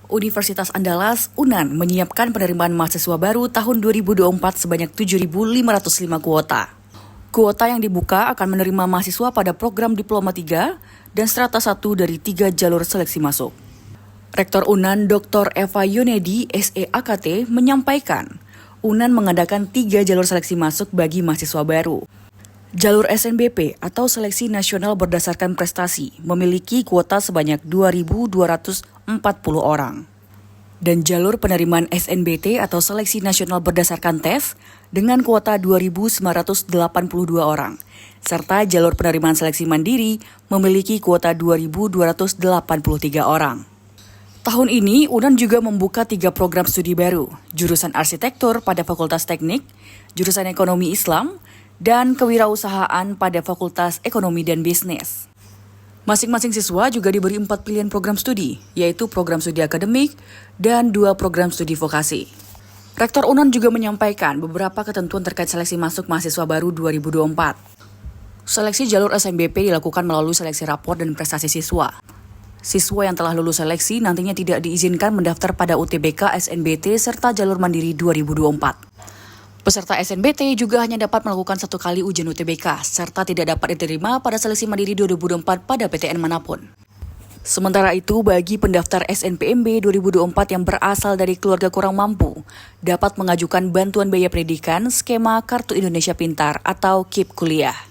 Universitas Andalas, UNAN, menyiapkan penerimaan mahasiswa baru tahun 2024 sebanyak 7.505 kuota. Kuota yang dibuka akan menerima mahasiswa pada program Diploma 3 dan Strata 1 dari 3 jalur seleksi masuk. Rektor UNAN Dr. Eva Yunedi, SEAKT, menyampaikan, UNAN mengadakan 3 jalur seleksi masuk bagi mahasiswa baru. Jalur SNBP atau Seleksi Nasional Berdasarkan Prestasi memiliki kuota sebanyak 2.240 orang. Dan jalur penerimaan SNBT atau Seleksi Nasional Berdasarkan Tes dengan kuota 2.982 orang. Serta jalur penerimaan seleksi mandiri memiliki kuota 2.283 orang. Tahun ini, UNAN juga membuka 3 program studi baru, jurusan arsitektur pada Fakultas Teknik, jurusan ekonomi Islam, dan kewirausahaan pada Fakultas Ekonomi dan Bisnis. Masing-masing siswa juga diberi 4 pilihan program studi, yaitu program studi akademik dan 2 program studi vokasi. Rektor UNAN juga menyampaikan beberapa ketentuan terkait seleksi masuk mahasiswa baru 2024. Seleksi jalur SNBP dilakukan melalui seleksi rapor dan prestasi siswa. Siswa yang telah lulus seleksi nantinya tidak diizinkan mendaftar pada UTBK SNBT serta jalur mandiri 2024. Peserta SNBT juga hanya dapat melakukan 1 kali ujian UTBK, serta tidak dapat diterima pada seleksi mandiri 2024 pada PTN manapun. Sementara itu, bagi pendaftar SNPMB 2024 yang berasal dari keluarga kurang mampu, dapat mengajukan bantuan biaya pendidikan skema Kartu Indonesia Pintar atau KIP Kuliah.